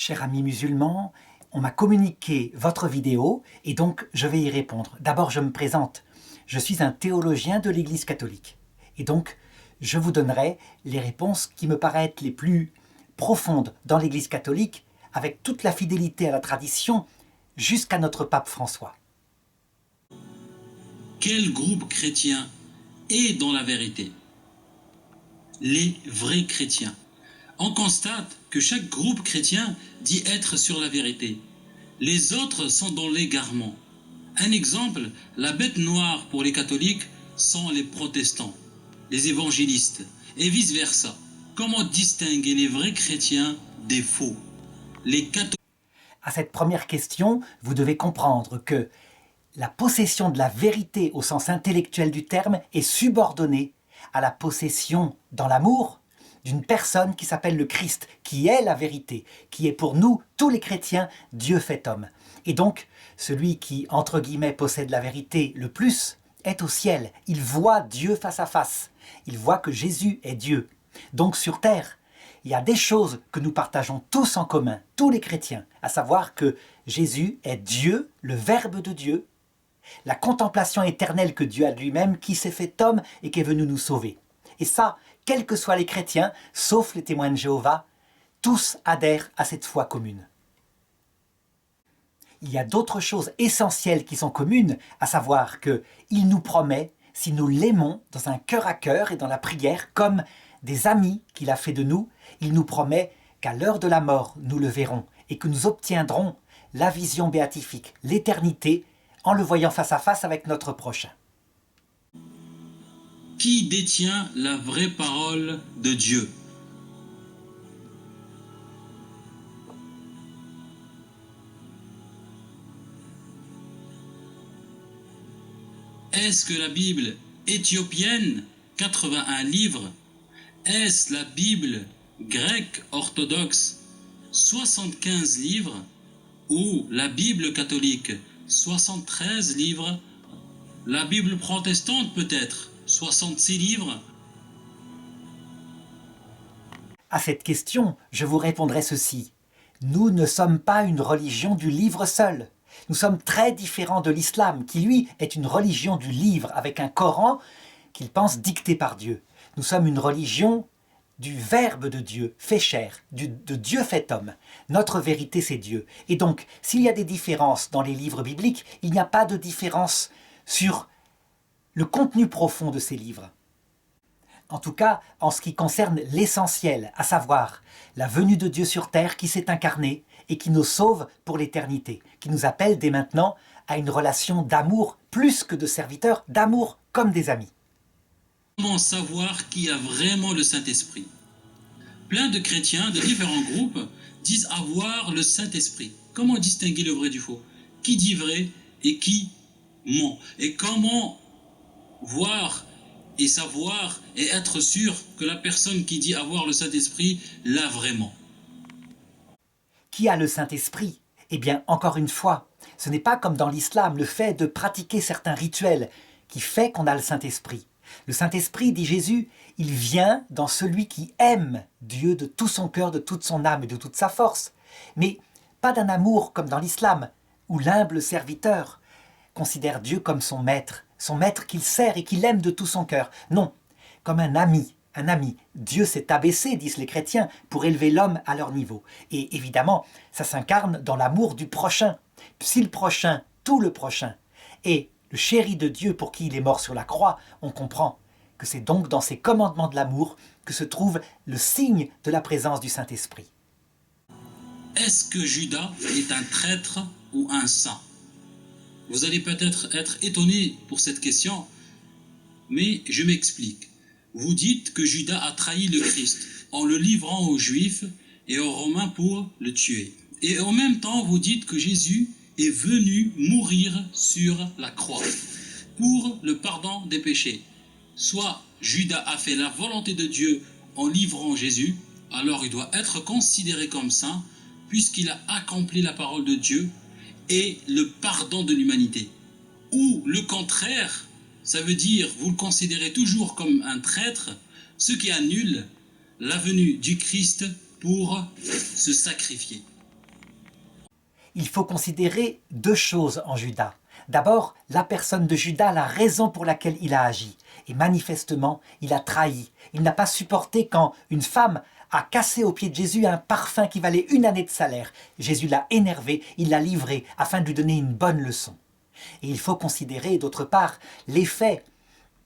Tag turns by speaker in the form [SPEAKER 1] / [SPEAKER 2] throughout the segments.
[SPEAKER 1] Cher ami musulman, on m'a communiqué votre vidéo et donc je vais y répondre. D'abord, je me présente. Je suis un théologien de l'Église catholique. Et donc, je vous donnerai les réponses qui me paraissent les plus profondes dans l'Église catholique, avec toute la fidélité à la tradition, jusqu'à notre pape François.
[SPEAKER 2] Quel groupe chrétien est dans la vérité? Les vrais chrétiens. On constate que chaque groupe chrétien dit être sur la vérité. Les autres sont dans l'égarement. Un exemple, la bête noire pour les catholiques sont les protestants, les évangélistes, et vice-versa. Comment distinguer les vrais chrétiens des faux? Les catholiques.
[SPEAKER 1] À cette première question, vous devez comprendre que la possession de la vérité au sens intellectuel du terme est subordonnée à la possession dans l'amour d'une personne qui s'appelle le Christ, qui est la vérité, qui est pour nous, tous les chrétiens, Dieu fait homme. Et donc, celui qui, entre guillemets, possède la vérité le plus, est au ciel. Il voit Dieu face à face. Il voit que Jésus est Dieu. Donc sur terre, il y a des choses que nous partageons tous en commun, tous les chrétiens, à savoir que Jésus est Dieu, le Verbe de Dieu, la contemplation éternelle que Dieu a de lui-même, qui s'est fait homme et qui est venu nous sauver. Et ça, quels que soient les chrétiens, sauf les témoins de Jéhovah, tous adhèrent à cette foi commune. Il y a d'autres choses essentielles qui sont communes, à savoir qu'il nous promet, si nous l'aimons dans un cœur à cœur et dans la prière, comme des amis qu'il a fait de nous, il nous promet qu'à l'heure de la mort, nous le verrons et que nous obtiendrons la vision béatifique, l'éternité, en le voyant face à face avec notre prochain.
[SPEAKER 2] Qui détient la vraie parole de Dieu? Est-ce que la Bible éthiopienne, 81 livres? Est-ce la Bible grecque orthodoxe, 75 livres? Ou la Bible catholique, 73 livres? La Bible protestante peut-être, 66 livres?
[SPEAKER 1] À cette question, je vous répondrai ceci. Nous ne sommes pas une religion du livre seul. Nous sommes très différents de l'islam, qui lui est une religion du livre, avec un Coran qu'il pense dicté par Dieu. Nous sommes une religion du Verbe de Dieu, fait chair, de Dieu fait homme. Notre vérité, c'est Dieu. Et donc, s'il y a des différences dans les livres bibliques, il n'y a pas de différence sur le contenu profond de ces livres. En tout cas, en ce qui concerne l'essentiel, à savoir la venue de Dieu sur terre qui s'est incarnée et qui nous sauve pour l'éternité, qui nous appelle dès maintenant à une relation d'amour plus que de serviteurs, d'amour comme des amis.
[SPEAKER 2] Comment savoir qui a vraiment le Saint-Esprit? Plein de chrétiens de différents groupes disent avoir le Saint-Esprit. Comment distinguer le vrai du faux? Qui dit vrai et qui ment? Et comment voir et savoir et être sûr que la personne qui dit avoir le Saint-Esprit l'a vraiment?
[SPEAKER 1] Qui a le Saint-Esprit? Eh bien, encore une fois, ce n'est pas comme dans l'islam, le fait de pratiquer certains rituels qui fait qu'on a le Saint-Esprit. Le Saint-Esprit, dit Jésus, il vient dans celui qui aime Dieu de tout son cœur, de toute son âme et de toute sa force. Mais pas d'un amour comme dans l'islam, où l'humble serviteur considère Dieu comme son maître qu'il sert et qu'il aime de tout son cœur. Non, comme un ami. Un ami. Dieu s'est abaissé, disent les chrétiens, pour élever l'homme à leur niveau. Et évidemment, ça s'incarne dans l'amour du prochain. Si le prochain, tout le prochain, est le chéri de Dieu pour qui il est mort sur la croix, on comprend que c'est donc dans ces commandements de l'amour que se trouve le signe de la présence du Saint-Esprit.
[SPEAKER 2] Est-ce que Judas est un traître ou un saint? Vous allez peut-être être étonné pour cette question, mais je m'explique. Vous dites que Judas a trahi le Christ en le livrant aux Juifs et aux Romains pour le tuer. Et en même temps, vous dites que Jésus est venu mourir sur la croix pour le pardon des péchés. Soit Judas a fait la volonté de Dieu en livrant Jésus, alors il doit être considéré comme saint puisqu'il a accompli la parole de Dieu et le pardon de l'humanité. Ou le contraire, ça veut dire vous le considérez toujours comme un traître, ce qui annule la venue du Christ pour se sacrifier.
[SPEAKER 1] il faut considérer deux choses en Judas. D'abord, la personne de Judas, la raison pour laquelle il a agi. Et manifestement, il a trahi. Il n'a pas supporté quand une femme a cassé aux pieds de Jésus un parfum qui valait 1 année de salaire. Jésus l'a énervé, il l'a livré afin de lui donner une bonne leçon. Et il faut considérer, d'autre part, l'effet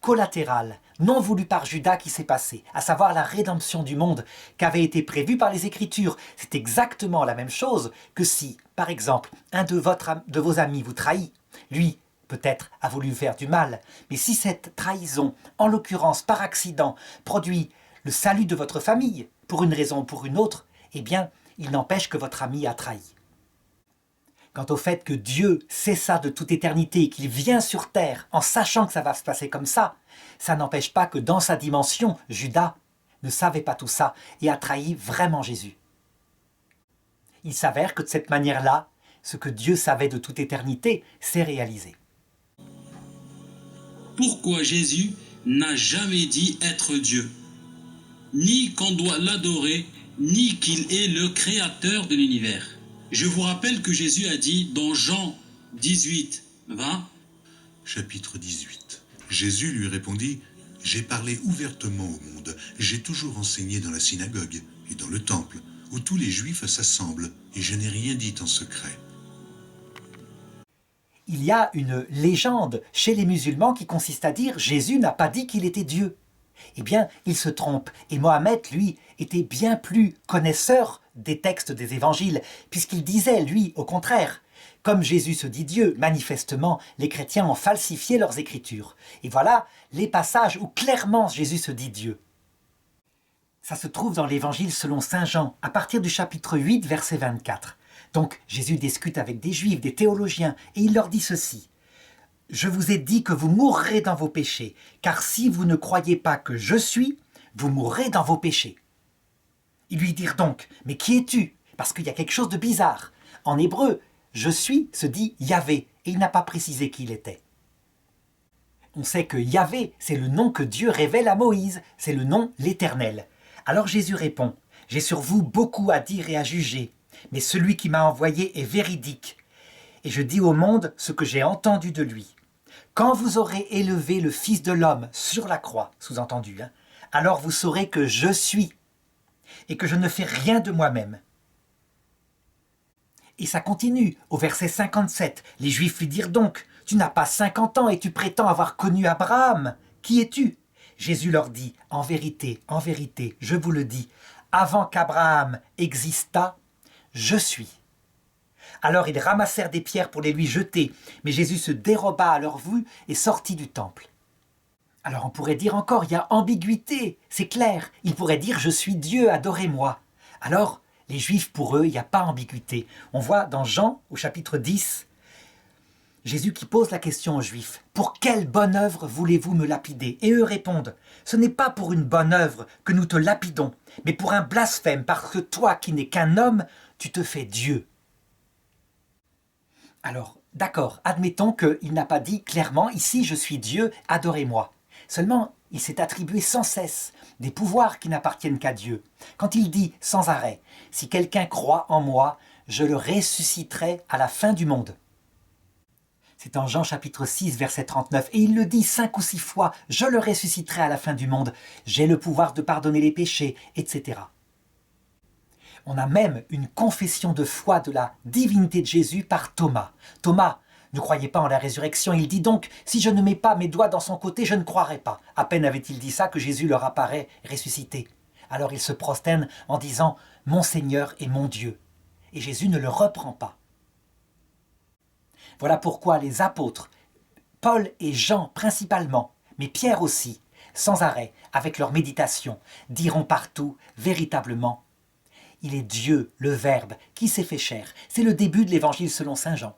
[SPEAKER 1] collatéral, non voulu par Judas qui s'est passé, à savoir la rédemption du monde qu'avait été prévue par les Écritures. C'est exactement la même chose que si, par exemple, un de vos amis vous trahit. Lui, peut-être, a voulu faire du mal, mais si cette trahison, en l'occurrence par accident, produit le salut de votre famille, pour une raison ou pour une autre, eh bien, il n'empêche que votre ami a trahi. Quant au fait que Dieu sait ça de toute éternité et qu'il vient sur terre en sachant que ça va se passer comme ça n'empêche pas que dans sa dimension, Judas ne savait pas tout ça et a trahi vraiment Jésus. Il s'avère que de cette manière-là, ce que Dieu savait de toute éternité s'est réalisé.
[SPEAKER 2] Pourquoi Jésus n'a jamais dit être Dieu, ni qu'on doit l'adorer, ni qu'il est le créateur de l'univers? Je vous rappelle que Jésus a dit dans Jean 18, 20,
[SPEAKER 3] Chapitre 18. Jésus lui répondit, « J'ai parlé ouvertement au monde, j'ai toujours enseigné dans la synagogue et dans le temple, où tous les Juifs s'assemblent, et je n'ai rien dit en secret. »
[SPEAKER 1] Il y a une légende chez les musulmans qui consiste à dire « Jésus n'a pas dit qu'il était Dieu ». Eh bien, il se trompe, et Mohammed, lui, était bien plus connaisseur des textes des évangiles, puisqu'il disait, lui, au contraire, comme Jésus se dit Dieu, manifestement, les chrétiens ont falsifié leurs écritures. Et voilà les passages où clairement Jésus se dit Dieu. Ça se trouve dans l'évangile selon saint Jean, à partir du chapitre 8, verset 24. Donc Jésus discute avec des juifs, des théologiens, et il leur dit ceci. « Je vous ai dit que vous mourrez dans vos péchés, car si vous ne croyez pas que je suis, vous mourrez dans vos péchés. » Ils lui dirent donc, « Mais qui es-tu » Parce qu'il y a quelque chose de bizarre. En hébreu, « je suis » se dit Yahvé, et il n'a pas précisé qui il était. On sait que Yahvé, c'est le nom que Dieu révèle à Moïse, c'est le nom l'Éternel. Alors Jésus répond, « J'ai sur vous beaucoup à dire et à juger, mais celui qui m'a envoyé est véridique, et je dis au monde ce que j'ai entendu de lui. Quand vous aurez élevé le Fils de l'homme sur la croix, sous-entendu, alors vous saurez que je suis, et que je ne fais rien de moi-même. » Et ça continue, au verset 57. Les Juifs lui dirent donc, « Tu n'as pas 50 ans et tu prétends avoir connu Abraham. Qui es-tu » Jésus leur dit, « En vérité, je vous le dis, avant qu'Abraham existât, je suis. » Alors ils ramassèrent des pierres pour les lui jeter, mais Jésus se déroba à leur vue et sortit du temple. Alors on pourrait dire encore, il y a ambiguïté, c'est clair. Il pourrait dire, je suis Dieu, adorez-moi. Alors, les Juifs, pour eux, il n'y a pas ambiguïté. On voit dans Jean, au chapitre 10, Jésus qui pose la question aux Juifs, « Pour quelle bonne œuvre voulez-vous me lapider ?» Et eux répondent, « Ce n'est pas pour une bonne œuvre que nous te lapidons, mais pour un blasphème, parce que toi qui n'es qu'un homme, tu te fais Dieu. » Alors, d'accord, admettons qu'il n'a pas dit clairement « Ici, je suis Dieu, adorez-moi ». Seulement, il s'est attribué sans cesse des pouvoirs qui n'appartiennent qu'à Dieu. Quand il dit sans arrêt « Si quelqu'un croit en moi, je le ressusciterai à la fin du monde ». C'est en Jean chapitre 6, verset 39. Et il le dit 5 ou 6 fois « Je le ressusciterai à la fin du monde. J'ai le pouvoir de pardonner les péchés, etc. » On a même une confession de foi de la divinité de Jésus par Thomas. Thomas ne croyait pas en la résurrection. Il dit donc « Si je ne mets pas mes doigts dans son côté, je ne croirai pas. » À peine avait-il dit ça que Jésus leur apparaît ressuscité. Alors il se prosterne en disant « Mon Seigneur et mon Dieu. » Et Jésus ne le reprend pas. Voilà pourquoi les apôtres, Paul et Jean principalement, mais Pierre aussi, sans arrêt, avec leur méditation, diront partout véritablement « Il est Dieu, le Verbe, qui s'est fait chair. » C'est le début de l'évangile selon saint Jean.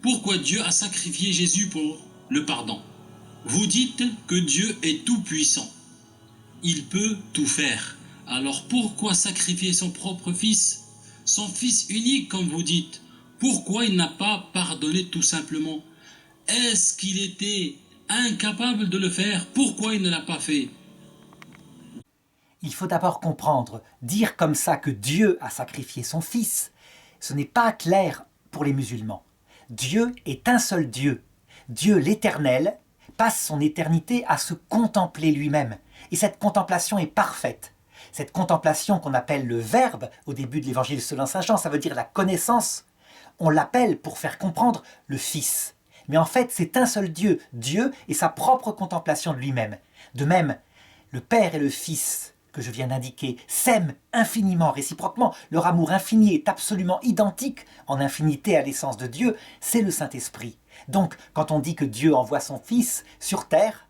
[SPEAKER 2] Pourquoi Dieu a sacrifié Jésus pour le pardon? Vous dites que Dieu est tout-puissant. Il peut tout faire. Alors pourquoi sacrifier son propre fils? Son fils unique, comme vous dites. Pourquoi il n'a pas pardonné tout simplement? Est-ce qu'il était incapable de le faire? Pourquoi il ne l'a pas fait?
[SPEAKER 1] Il faut d'abord comprendre, dire comme ça que Dieu a sacrifié son Fils, ce n'est pas clair pour les musulmans. Dieu est un seul Dieu. Dieu l'Éternel passe son éternité à se contempler lui-même. Et cette contemplation est parfaite. Cette contemplation qu'on appelle le Verbe au début de l'évangile selon saint Jean, ça veut dire la connaissance. On l'appelle pour faire comprendre le Fils. Mais en fait, c'est un seul Dieu, Dieu et sa propre contemplation de lui-même. De même, le Père et le Fils, que je viens d'indiquer, s'aiment infiniment, réciproquement. Leur amour infini est absolument identique en infinité à l'essence de Dieu, c'est le Saint-Esprit. Donc, quand on dit que Dieu envoie son Fils sur terre,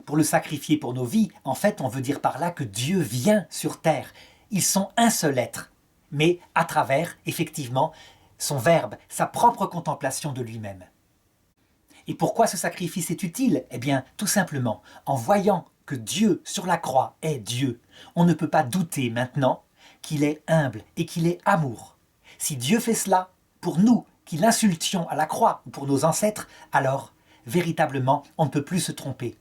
[SPEAKER 1] pour le sacrifier pour nos vies, en fait, on veut dire par là que Dieu vient sur terre. Ils sont un seul être, mais à travers, effectivement, son Verbe, sa propre contemplation de lui-même. Et pourquoi ce sacrifice est utile? Eh bien, tout simplement, en voyant que Dieu sur la croix est Dieu, on ne peut pas douter maintenant qu'il est humble et qu'il est amour. Si Dieu fait cela pour nous, qui l'insultions à la croix ou pour nos ancêtres, alors, véritablement, on ne peut plus se tromper.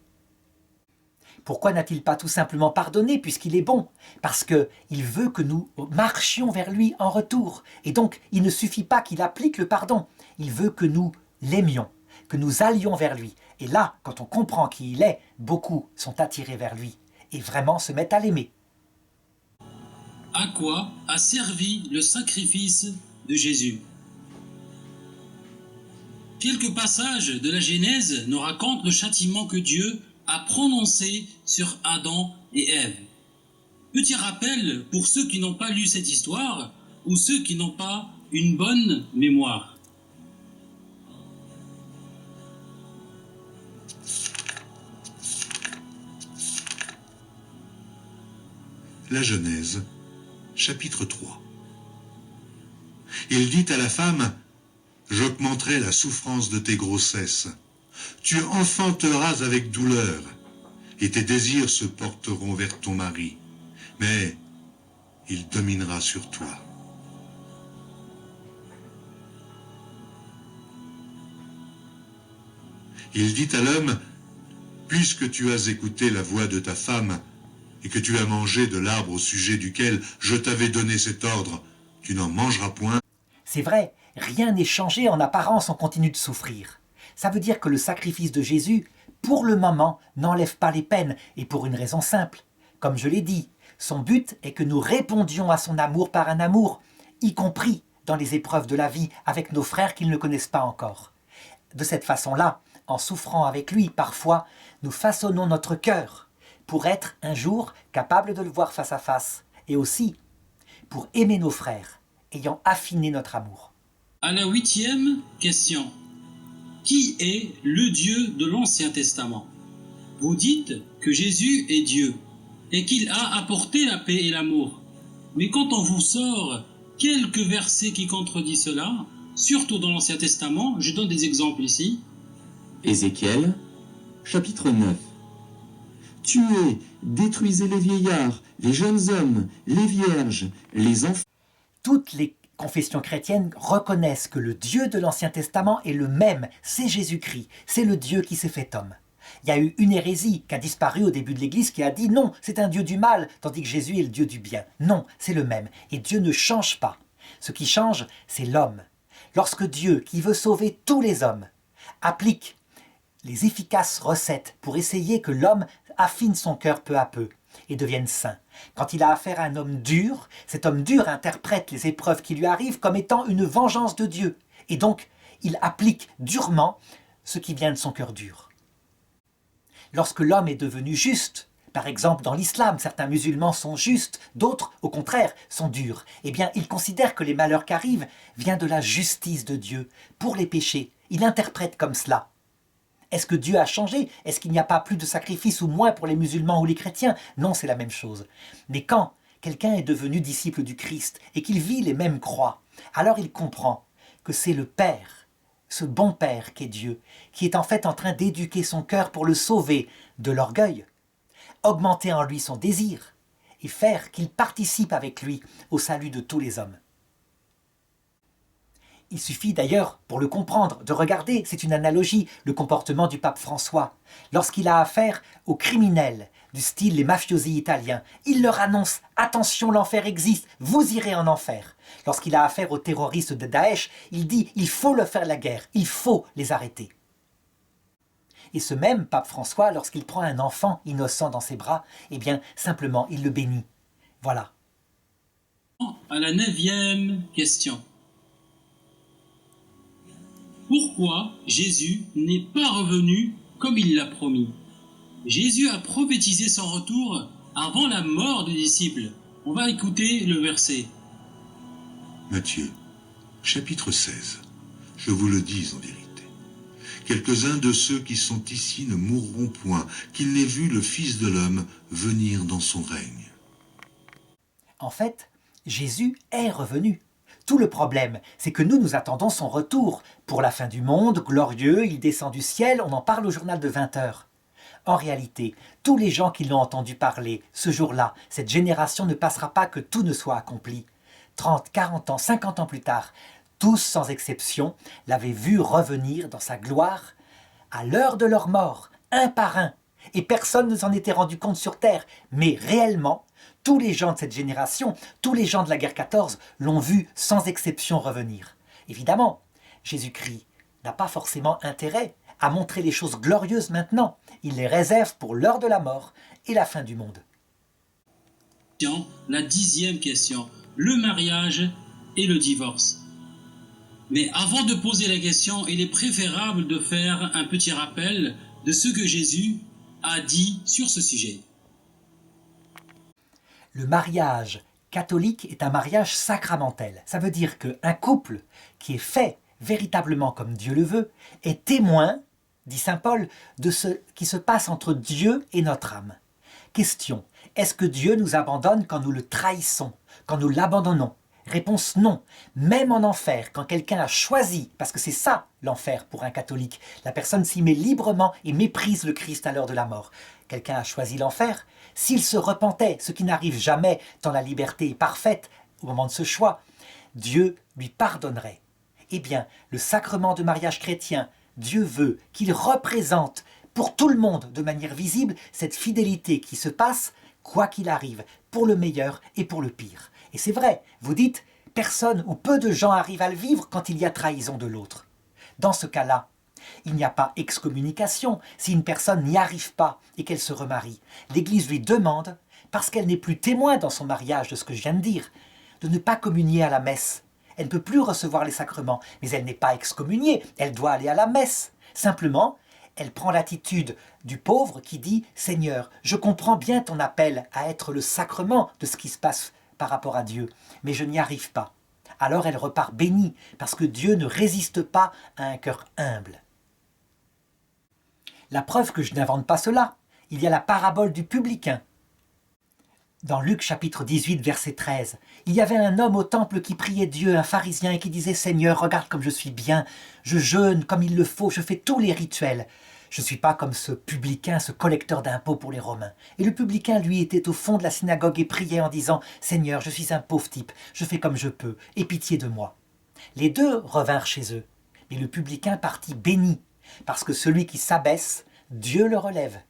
[SPEAKER 1] Pourquoi n'a-t-il pas tout simplement pardonné puisqu'il est bon? Parce qu'il veut que nous marchions vers lui en retour. Et donc, il ne suffit pas qu'il applique le pardon. Il veut que nous l'aimions, que nous allions vers lui. Et là, quand on comprend qui il est, beaucoup sont attirés vers lui et vraiment se mettent à l'aimer.
[SPEAKER 2] À quoi a servi le sacrifice de Jésus? Quelques passages de la Genèse nous racontent le châtiment que Dieu a prononcé sur Adam et Ève. Petit rappel pour ceux qui n'ont pas lu cette histoire ou ceux qui n'ont pas une bonne mémoire.
[SPEAKER 3] La Genèse, chapitre 3. Il dit à la femme, « J'augmenterai la souffrance de tes grossesses. Tu enfanteras avec douleur, et tes désirs se porteront vers ton mari, mais il dominera sur toi. » Il dit à l'homme, « Puisque tu as écouté la voix de ta femme, et que tu as mangé de l'arbre au sujet duquel je t'avais donné cet ordre, tu n'en mangeras point. »
[SPEAKER 1] C'est vrai, rien n'est changé en apparence, on continue de souffrir. Ça veut dire que le sacrifice de Jésus, pour le moment, n'enlève pas les peines, et pour une raison simple. Comme je l'ai dit, son but est que nous répondions à son amour par un amour, y compris dans les épreuves de la vie, avec nos frères qu'ils ne connaissent pas encore. De cette façon-là, en souffrant avec lui, parfois, nous façonnons notre cœur, pour être un jour capable de le voir face à face, et aussi pour aimer nos frères, ayant affiné notre amour.
[SPEAKER 2] À la 8e question. Qui est le Dieu de l'Ancien Testament? Vous dites que Jésus est Dieu et qu'il a apporté la paix et l'amour. Mais quand on vous sort quelques versets qui contredisent cela, surtout dans l'Ancien Testament, je donne des exemples ici.
[SPEAKER 4] Ézéchiel, chapitre 9. Tuez, détruisez les vieillards, les jeunes hommes, les vierges, les enfants.
[SPEAKER 1] Toutes les confessions chrétiennes reconnaissent que le Dieu de l'Ancien Testament est le même, c'est Jésus-Christ, c'est le Dieu qui s'est fait homme. Il y a eu une hérésie qui a disparu au début de l'Église qui a dit non, c'est un Dieu du mal, tandis que Jésus est le Dieu du bien. Non, c'est le même, et Dieu ne change pas. Ce qui change, c'est l'homme. Lorsque Dieu, qui veut sauver tous les hommes, applique les efficaces recettes pour essayer que l'homme affine son cœur peu à peu et devienne saint. Quand il a affaire à un homme dur, cet homme dur interprète les épreuves qui lui arrivent comme étant une vengeance de Dieu. Et donc, il applique durement ce qui vient de son cœur dur. Lorsque l'homme est devenu juste, par exemple dans l'islam, certains musulmans sont justes, d'autres, au contraire, sont durs. Eh bien, il considère que les malheurs qui arrivent viennent de la justice de Dieu pour les péchés. Il interprète comme cela. Est-ce que Dieu a changé? Est-ce qu'il n'y a pas plus de sacrifices ou moins pour les musulmans ou les chrétiens? Non, c'est la même chose. Mais quand quelqu'un est devenu disciple du Christ et qu'il vit les mêmes croix, alors il comprend que c'est le Père, ce bon Père qu'est Dieu, qui est en fait en train d'éduquer son cœur pour le sauver de l'orgueil, augmenter en lui son désir et faire qu'il participe avec lui au salut de tous les hommes. Il suffit d'ailleurs, pour le comprendre, de regarder, c'est une analogie, le comportement du pape François. Lorsqu'il a affaire aux criminels, du style les mafiosi italiens, il leur annonce « Attention, l'enfer existe, vous irez en enfer ». Lorsqu'il a affaire aux terroristes de Daesh, il dit « Il faut leur faire la guerre, il faut les arrêter ». Et ce même pape François, lorsqu'il prend un enfant innocent dans ses bras, eh bien, simplement, il le bénit. Voilà.
[SPEAKER 2] À la 9e question. Pourquoi Jésus n'est pas revenu comme il l'a promis? Jésus a prophétisé son retour avant la mort des disciples. On va écouter le verset.
[SPEAKER 3] Matthieu, chapitre 16. Je vous le dis en vérité. Quelques-uns de ceux qui sont ici ne mourront point, qu'ils n'aient vu le Fils de l'homme venir dans son règne.
[SPEAKER 1] En fait, Jésus est revenu. Tout le problème, c'est que nous attendons son retour. Pour la fin du monde, glorieux, il descend du ciel, on en parle au journal de 20h. En réalité, tous les gens qui l'ont entendu parler, ce jour-là, cette génération ne passera pas que tout ne soit accompli. 30, 40 ans, 50 ans plus tard, tous sans exception l'avaient vu revenir dans sa gloire à l'heure de leur mort, un par un. Et personne ne s'en était rendu compte sur Terre. Mais réellement, tous les gens de cette génération, tous les gens de la guerre 14 l'ont vu sans exception revenir. Évidemment, Jésus-Christ n'a pas forcément intérêt à montrer les choses glorieuses maintenant. Il les réserve pour l'heure de la mort et la fin du monde.
[SPEAKER 2] La 10e question. Le mariage et le divorce. Mais avant de poser la question, il est préférable de faire un petit rappel de ce que Jésus a dit sur ce sujet.
[SPEAKER 1] Le mariage catholique est un mariage sacramentel. Ça veut dire qu'un couple qui est fait véritablement comme Dieu le veut est témoin, dit saint Paul, de ce qui se passe entre Dieu et notre âme. Question, est-ce que Dieu nous abandonne quand nous le trahissons, quand nous l'abandonnons? Réponse non. Même en enfer, quand quelqu'un a choisi, parce que c'est ça l'enfer pour un catholique, la personne s'y met librement et méprise le Christ à l'heure de la mort. Quelqu'un a choisi l'enfer. S'il se repentait, ce qui n'arrive jamais tant la liberté est parfaite au moment de ce choix, Dieu lui pardonnerait. Eh bien, le sacrement de mariage chrétien, Dieu veut qu'il représente pour tout le monde de manière visible cette fidélité qui se passe, quoi qu'il arrive, pour le meilleur et pour le pire. Et c'est vrai, vous dites, personne ou peu de gens arrivent à le vivre quand il y a trahison de l'autre. Dans ce cas-là, il n'y a pas excommunication si une personne n'y arrive pas et qu'elle se remarie. L'Église lui demande, parce qu'elle n'est plus témoin dans son mariage de ce que je viens de dire, de ne pas communier à la messe. Elle ne peut plus recevoir les sacrements, mais elle n'est pas excommuniée, elle doit aller à la messe. Simplement, elle prend l'attitude du pauvre qui dit « Seigneur, je comprends bien ton appel à être le sacrement de ce qui se passe par rapport à Dieu, mais je n'y arrive pas. » Alors elle repart bénie, parce que Dieu ne résiste pas à un cœur humble. La preuve que je n'invente pas cela, il y a la parabole du publicain. Dans Luc chapitre 18, verset 13, il y avait un homme au temple qui priait Dieu, un pharisien, et qui disait « Seigneur, regarde comme je suis bien, je jeûne comme il le faut, je fais tous les rituels. Je ne suis pas comme ce publicain, ce collecteur d'impôts pour les Romains. » Et le publicain, lui, était au fond de la synagogue et priait en disant « Seigneur, je suis un pauvre type, je fais comme je peux, aie pitié de moi. » Les deux revinrent chez eux, mais le publicain partit béni, parce que celui qui s'abaisse, Dieu le relève.